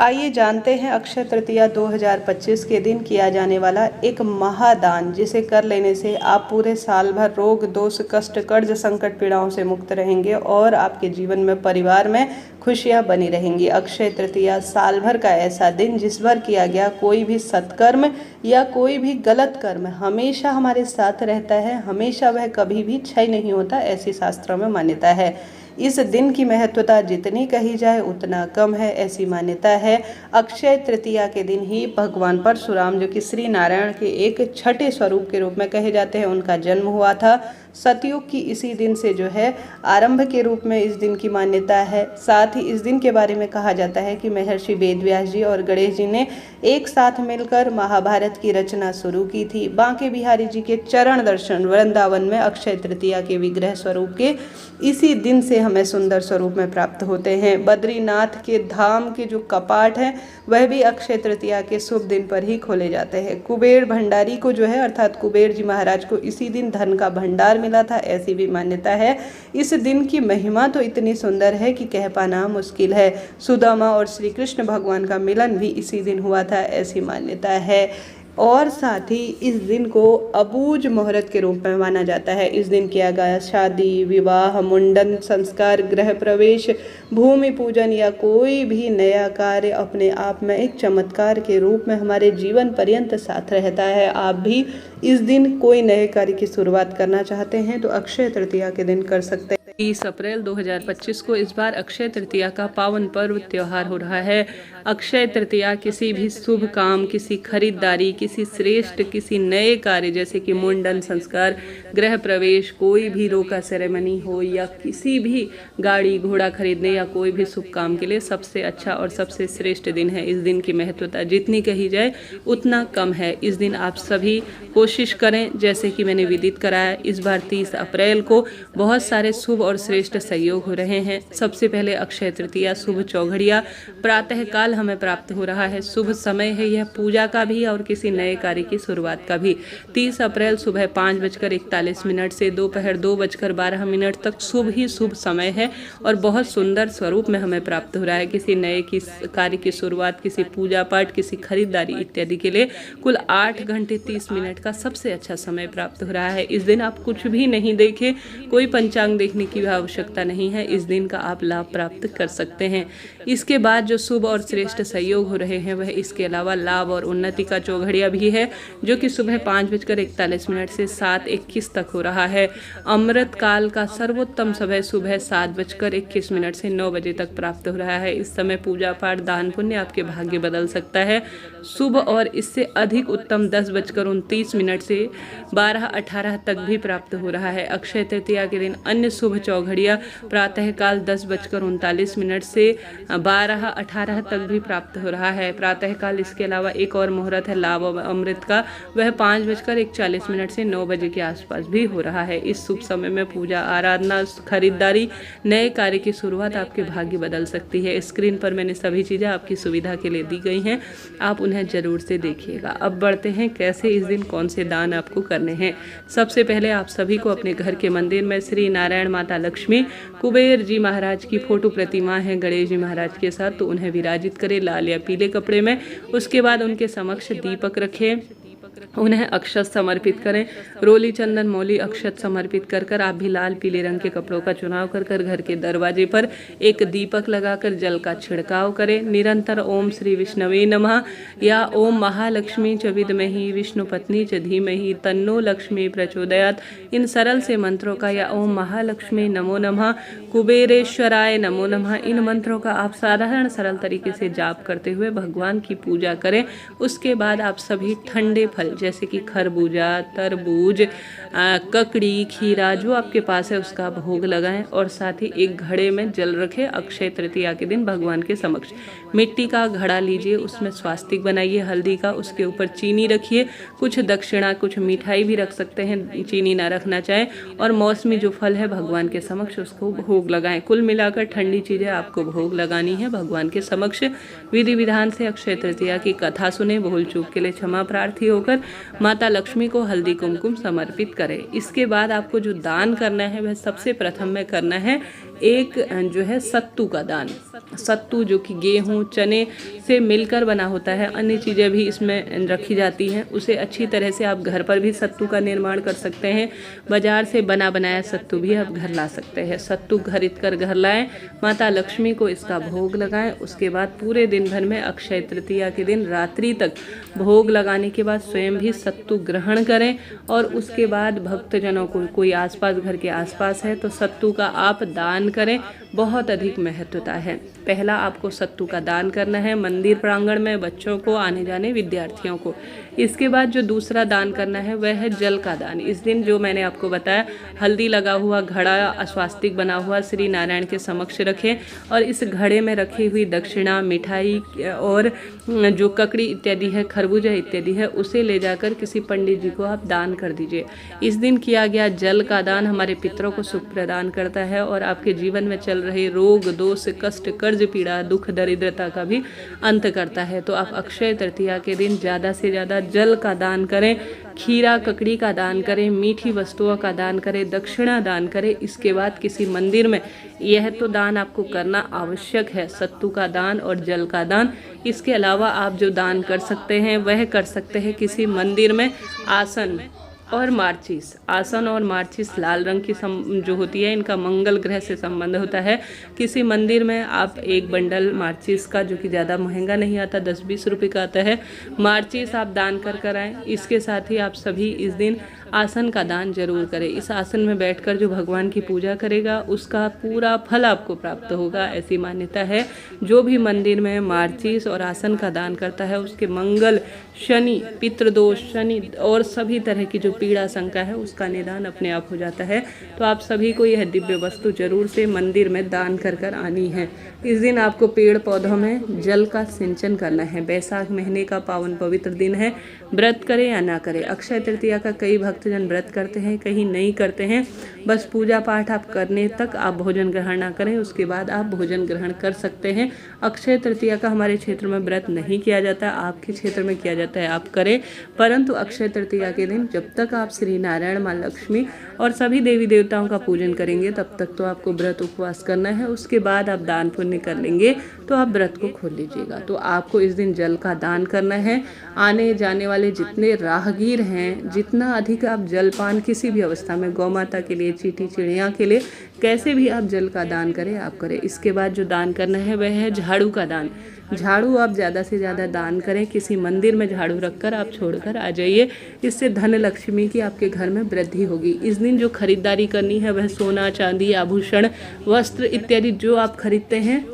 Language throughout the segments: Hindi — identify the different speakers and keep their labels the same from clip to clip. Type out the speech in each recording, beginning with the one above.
Speaker 1: आइए जानते हैं अक्षय तृतीया 2025 के दिन किया जाने वाला एक महादान, जिसे कर लेने से आप पूरे साल भर रोग दोष कष्ट कर्ज संकट पीड़ाओं से मुक्त रहेंगे और आपके जीवन में परिवार में खुशियां बनी रहेंगी। अक्षय तृतीया साल भर का ऐसा दिन जिस पर किया गया कोई भी सत्कर्म या कोई भी गलत कर्म हमेशा हमारे साथ रहता है, हमेशा वह कभी भी क्षय नहीं होता, ऐसी शास्त्रों में मान्यता है। इस दिन की महत्वता जितनी कही जाए उतना कम है, ऐसी मान्यता है। अक्षय तृतीया के दिन ही भगवान परशुराम, जो कि श्री नारायण के एक छठे स्वरूप के रूप में कहे जाते हैं, उनका जन्म हुआ था। सतयुग की इसी दिन से जो है आरंभ के रूप में इस दिन की मान्यता है। साथ ही इस दिन के बारे में कहा जाता है कि महर्षि वेदव्यास जी और गणेश जी ने एक साथ मिलकर महाभारत की रचना शुरू की थी। बांके बिहारी जी के चरण दर्शन वृंदावन में अक्षय तृतीया के विग्रह स्वरूप के इसी दिन से हमें सुंदर स्वरूप में प्राप्त होते हैं। बद्रीनाथ के धाम के जो कपाट हैं वह भी अक्षय तृतीया के शुभ दिन पर ही खोले जाते हैं। कुबेर भंडारी को जो है अर्थात कुबेर जी महाराज को इसी दिन धन का भंडार मिला था, ऐसी भी मान्यता है। इस दिन की महिमा तो इतनी सुंदर है कि कह पाना मुश्किल है। सुदामा और श्री कृष्ण भगवान का मिलन भी इसी दिन हुआ था, ऐसी मान्यता है। और साथ ही इस दिन को अबूझ मुहूर्त के रूप में माना जाता है। इस दिन किया गया शादी, विवाह, मुंडन संस्कार, गृह प्रवेश, भूमि पूजन या कोई भी नया कार्य अपने आप में एक चमत्कार के रूप में हमारे जीवन पर्यंत साथ रहता है। आप भी इस दिन कोई नए कार्य की शुरुआत करना चाहते हैं तो अक्षय तृतीया के दिन कर सकते हैं। 30 अप्रैल 2025 को इस बार अक्षय तृतीया का पावन पर्व त्योहार हो रहा है। अक्षय तृतीया किसी भी शुभ काम, किसी खरीदारी, किसी श्रेष्ठ, किसी नए कार्य जैसे कि मुंडन संस्कार, गृह प्रवेश, कोई भी रोका सेरेमनी हो या किसी भी गाड़ी घोड़ा खरीदने या कोई भी शुभ काम के लिए सबसे अच्छा और सबसे श्रेष्ठ दिन है। इस दिन की महत्वता जितनी कही जाए उतना कम है। इस दिन आप सभी कोशिश करें, जैसे कि मैंने विदित कराया, इस बार 30 अप्रैल को बहुत सारे शुभ और श्रेष्ठ संयोग हो रहे हैं। सबसे पहले अक्षय तृतीया शुभ चौघड़िया प्रातः काल हमें प्राप्त हो रहा है। शुभ समय है यह पूजा का भी और किसी नए कार्य की शुरुआत का भी। 30 अप्रैल सुबह 5:41 से दोपहर 2:12 तक शुभ ही शुभ समय है और बहुत सुंदर स्वरूप में हमें प्राप्त हो रहा है। किसी नए कार्य की शुरुआत, किसी पूजा पाठ, किसी खरीदारी इत्यादि के लिए कुल 8 घंटे 30 मिनट का सबसे अच्छा समय प्राप्त हो रहा है। इस दिन आप कुछ भी नहीं देखें, कोई पंचांग देखने की आवश्यकता नहीं है। इस दिन का आप लाभ प्राप्त कर सकते हैं। इसके बाद जो शुभ और श्रेष्ठ संयोग हो रहे हैं वह इसके अलावा लाभ और उन्नति का चौघड़िया भी है, जो कि सुबह 5:41 से 7:21 तक हो रहा है। अमृत काल का सर्वोत्तम समय सुबह 7:21 से 9 बजे तक प्राप्त हो रहा है। इस समय पूजा पाठ, दान पुण्य आपके भाग्य बदल सकता है। शुभ और इससे अधिक उत्तम 10:29 से 12:18 तक भी प्राप्त हो रहा है। अक्षय तृतीया के दिन अन्य शुभ चौघड़िया प्रातःकाल 10:39 से 12:18 तक भी प्राप्त हो रहा है। प्रातःकाल इसके अलावा एक और मुहूर्त है लाभ और अमृत का, वह 5:41 से 9 बजे के आसपास भी हो रहा है। इस शुभ समय में पूजा, आराधना, खरीदारी, नए कार्य की शुरुआत आपके भाग्य बदल सकती है। स्क्रीन पर मैंने सभी चीज़ें आपकी सुविधा के लिए दी गई हैं, आप उन्हें जरूर से देखिएगा। अब बढ़ते हैं कैसे इस दिन कौन से दान आपको करने हैं। सबसे पहले आप सभी को अपने घर के मंदिर में श्री नारायण, माता लक्ष्मी, कुबेर जी महाराज की फोटो प्रतिमा है गणेश जी महाराज के साथ, तो उन्हें विराजित करें लाल या पीले कपड़े में। उसके बाद उनके समक्ष दीपक रखें, उन्हें अक्षत समर्पित करें। रोली चंदन मौली अक्षत समर्पित कर कर आप भी लाल पीले रंग के कपड़ों का चुनाव कर कर घर के दरवाजे पर एक दीपक लगाकर जल का छिड़काव करें। निरंतर ओम श्री विष्णवे नमः या ओम महालक्ष्मी च विद्महि विष्णु पत्नी च धीमहि तन्नो लक्ष्मी प्रचोदयात्, इन सरल से मंत्रों का, या ओम महालक्ष्मी नमो नमः, कुबेरेश्वराय नमो नमः, इन मंत्रों का आप साधारण सरल तरीके से जाप करते हुए भगवान की पूजा करें। उसके बाद आप सभी ठंडे फल जैसे कि खरबूजा, तरबूज, ककड़ी, खीरा जो आपके पास है उसका भोग लगाएं और साथ ही एक घड़े में जल रखें। अक्षय तृतीया के दिन भगवान के समक्ष मिट्टी का घड़ा लीजिए, उसमें स्वास्तिक बनाइए हल्दी का, उसके ऊपर चीनी रखिए, कुछ दक्षिणा, कुछ मिठाई भी रख सकते हैं, चीनी ना रखना चाहें, और मौसमी जो फल है भगवान के समक्ष उसको भोग लगाएं। कुल मिलाकर ठंडी चीज़ें आपको भोग लगानी है भगवान के समक्ष। विधि विधान से अक्षय तृतीया की कथा सुने, भूल चूक के लिए क्षमा प्रार्थी होकर माता लक्ष्मी को हल्दी कुमकुम समर्पित करें। इसके बाद आपको जो दान करना है वह सबसे प्रथम में करना है एक जो है सत्तू का दान, सत्तू जो कि गेहूँ चने से मिलकर बना होता है, अन्य चीज़ें भी इसमें रखी जाती हैं, उसे अच्छी तरह से आप घर पर भी सत्तू का निर्माण कर सकते हैं। बाजार से बना बनाया सत्तू भी आप घर ला सकते हैं। सत्तू खरीद कर घर लाएं, माता लक्ष्मी को इसका भोग लगाएं। उसके बाद पूरे दिन भर में अक्षय तृतीया के दिन रात्रि तक भोग लगाने के बाद स्वयं भी सत्तू ग्रहण करें और उसके बाद भक्तजनों को, कोई आसपास घर के आसपास है तो सत्तू का आप दान करें। बहुत अधिक महत्वता है। पहला आपको सत्तू का दान करना है मंदिर प्रांगण में बच्चों को, आने जाने विद्यार्थियों को। इसके बाद जो दूसरा दान करना है वह है जल का दान। इस दिन जो मैंने आपको बताया, हल्दी लगा हुआ घड़ा स्वास्तिक बना हुआ श्री नारायण के समक्ष रखें और इस घड़े में रखी हुई दक्षिणा, मिठाई और जो ककड़ी इत्यादि है, खरबूजा इत्यादि है, उसे ले जाकर किसी पंडित जी को आप दान कर दीजिए। इस दिन किया गया जल का दान हमारे पितरों को सुख प्रदान करता है और आपके जीवन में चल रहे रोग, दोष, कष्ट, कर्ज, पीड़ा, दुख, दरिद्रता का भी अंत करता है। तो आप अक्षय तृतीया के दिन ज़्यादा से ज़्यादा जल का दान करें, खीरा ककड़ी का दान करें, मीठी वस्तुओं का दान करें, दक्षिणा दान करें। इसके बाद किसी मंदिर में यह तो दान आपको करना आवश्यक है, सत्तू का दान और जल का दान। इसके अलावा आप जो दान कर सकते हैं वह कर सकते हैं किसी मंदिर में आसन और मार्चिस। आसन और मार्चिस लाल रंग की जो होती है, इनका मंगल ग्रह से संबंध होता है। किसी मंदिर में आप एक बंडल मार्चिस का, जो कि ज़्यादा महंगा नहीं आता, 10-20 रुपये का आता है, मार्चिस आप दान कर आएँ। इसके साथ ही आप सभी इस दिन आसन का दान जरूर करें। इस आसन में बैठकर जो भगवान की पूजा करेगा उसका पूरा फल आपको प्राप्त होगा, ऐसी मान्यता है। जो भी मंदिर में मार्चिस और आसन का दान करता है उसके मंगल, शनि, पितृदोष, शनि और सभी तरह की जो पीड़ा शंका है उसका निदान अपने आप हो जाता है। तो आप सभी को यह दिव्य वस्तु जरूर से मंदिर में दान कर आनी है। इस दिन आपको पेड़ पौधों में जल का सिंचन करना है। बैसाख महीने का पावन पवित्र दिन है। व्रत करें या ना करें, अक्षय तृतीया का कई भक्तजन व्रत करते हैं, कहीं नहीं करते हैं। बस पूजा पाठ आप करने तक आप भोजन ग्रहण ना करें, उसके बाद आप भोजन ग्रहण कर सकते हैं। अक्षय तृतीया का हमारे क्षेत्र में व्रत नहीं किया जाता, आपके क्षेत्र में किया जाता है, आप करें। परंतु अक्षय तृतीया के दिन जब तक आप श्री नारायण, माँ लक्ष्मी और सभी देवी देवताओं का पूजन करेंगे तब तक तो आपको व्रत उपवास करना है। उसके बाद आप दान पुण्य कर लेंगे तो आप व्रत को खोल लीजिएगा। तो आपको इस दिन जल का दान करना है। आने जाने वाले जितने राहगीर हैं, जितना अधिक आप जलपान किसी भी अवस्था में, गौ माता के लिए, चींटी चिड़िया के लिए, कैसे भी आप जल का दान करें, आप करें। इसके बाद जो दान करना है वह है झाड़ू का दान। झाड़ू आप ज़्यादा से ज़्यादा दान करें। किसी मंदिर में झाड़ू रखकर आप छोड़कर आ जाइए, इससे धन लक्ष्मी की आपके घर में वृद्धि होगी। इस दिन जो खरीदारी करनी है वह सोना, चांदी, आभूषण, वस्त्र इत्यादि जो आप खरीदते हैं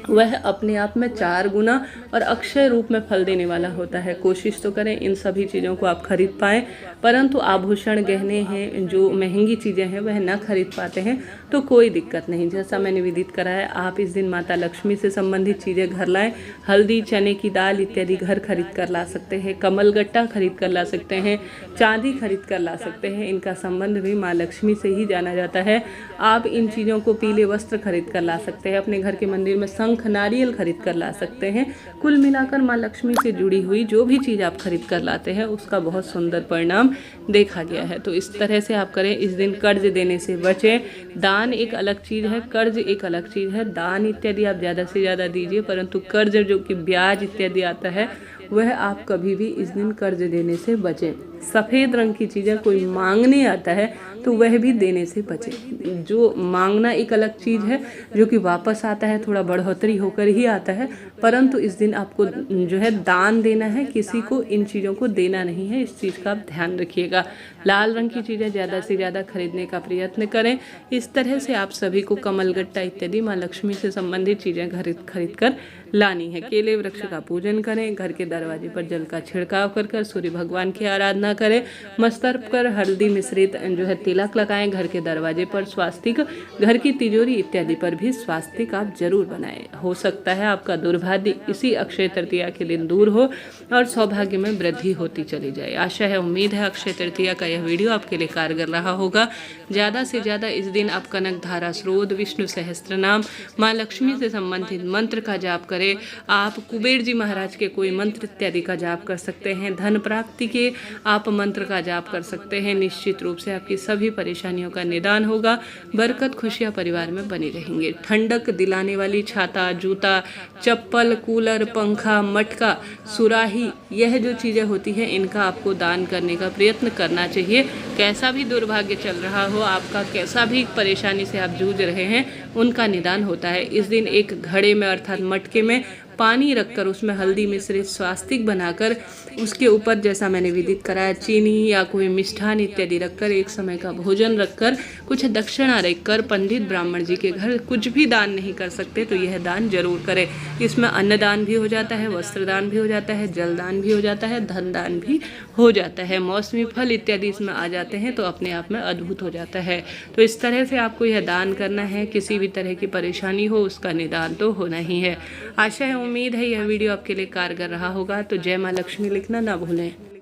Speaker 1: वह अपने आप में 4 गुना और अक्षय रूप में फल देने वाला होता है। कोशिश तो करें इन सभी चीज़ों को आप खरीद पाएँ, परंतु आभूषण, गहने हैं, जो महंगी चीज़ें हैं वह ना खरीद पाते हैं तो कोई दिक्कत नहीं। जैसा मैंने विदित कराया, आप इस दिन माता लक्ष्मी से संबंधित चीज़ें घर लाएं। हल्दी, चने की दाल इत्यादि घर खरीद कर ला सकते हैं, कमल गट्टा खरीद कर ला सकते हैं, चांदी खरीद कर ला सकते हैं। इनका संबंध भी माँ लक्ष्मी से ही जाना जाता है। आप इन चीज़ों को, पीले वस्त्र खरीद कर ला सकते हैं। अपने घर के मंदिर में शंख, नारियल खरीद कर ला सकते हैं। कुल मिलाकर माँ लक्ष्मी से जुड़ी हुई जो भी चीज़ आप खरीद कर लाते हैं उसका बहुत सुंदर परिणाम देखा गया है। तो इस तरह से आप करें। इस दिन कर्ज देने से बचें। दान एक अलग चीज़ है, कर्ज एक अलग चीज़ है। दान इत्यादि आप ज़्यादा से ज़्यादा दीजिए, परंतु कर्ज जो कि ब्याज इत्यादि आता है वह आप कभी भी इस दिन कर्ज देने से बचें। सफ़ेद रंग की चीज़ें कोई मांगने आता है तो वह भी देने से बचें। जो मांगना एक अलग चीज़ है, जो कि वापस आता है, थोड़ा बढ़ोतरी होकर ही आता है, परंतु इस दिन आपको जो है दान देना है, किसी को इन चीज़ों को देना नहीं है। इस चीज़ का आप ध्यान रखिएगा। लाल रंग की चीज़ें ज़्यादा से ज़्यादा खरीदने का प्रयत्न करें। इस तरह से आप सभी को कमलगट्टा इत्यादि माँ लक्ष्मी से संबंधित चीज़ें खरीद कर लानी है। केले वृक्ष का पूजन करें। घर के दरवाजे पर जल का छिड़काव कर सूर्य भगवान की आराधना करें। मस्तक पर हल्दी मिश्रित जो है तिलक लगाएं। घर के दरवाजे पर स्वास्तिक, घर की तिजोरी इत्यादि पर भी स्वास्तिक आप जरूर बनाएं। हो सकता है आपका दुर्भाग्य इसी अक्षय तृतीया के दिन दूर हो और सौभाग्य में वृद्धि होती चली जाए। आशा है, उम्मीद है अक्षय तृतीया का यह वीडियो आपके लिए कारगर रहा होगा। ज़्यादा से ज़्यादा इस दिन आप कनक धारा स्रोत, विष्णु सहस्त्र नाम, माँ लक्ष्मी से संबंधित मंत्र का जाप करें। करें। आप कुबेर जी महाराज के कोई मंत्र इत्यादि का जाप कर सकते हैं। धन प्राप्ति के आप मंत्र का जाप कर सकते हैं। निश्चित रूप से आपकी सभी परेशानियों का निदान होगा। बरकत खुशियाँ परिवार में बनी रहेंगी। ठंडक दिलाने वाली छाता, जूता, चप्पल, कूलर, पंखा, मटका, सुराही, यह जो चीज़ें होती हैं इनका आपको दान करने का प्रयत्न करना चाहिए। कैसा भी दुर्भाग्य चल रहा हो, आपका कैसा भी परेशानी से आप जूझ रहे हैं, उनका निदान होता है। इस दिन एक घड़े में अर्थात मटके में पानी रखकर उसमें हल्दी मिश्रित स्वास्तिक बनाकर उसके ऊपर, जैसा मैंने विदित कराया, चीनी या कोई मिष्ठान इत्यादि रखकर, एक समय का भोजन रखकर, कुछ दक्षिणा रखकर, पंडित ब्राह्मण जी के घर कुछ भी दान नहीं कर सकते तो यह दान जरूर करें। इसमें अन्नदान भी हो जाता है, वस्त्रदान भी हो जाता है, जलदान भी हो जाता है, धन दान भी हो जाता है, मौसमी फल इत्यादि इसमें आ जाते हैं तो अपने आप में अद्भुत हो जाता है। तो इस तरह से आपको यह दान करना है। किसी भी तरह की परेशानी हो उसका निदान तो होना ही है। आशा है, उम्मीद है यह वीडियो आपके लिए कारगर रहा होगा। तो जय माँ लक्ष्मी लिखना ना भूलें।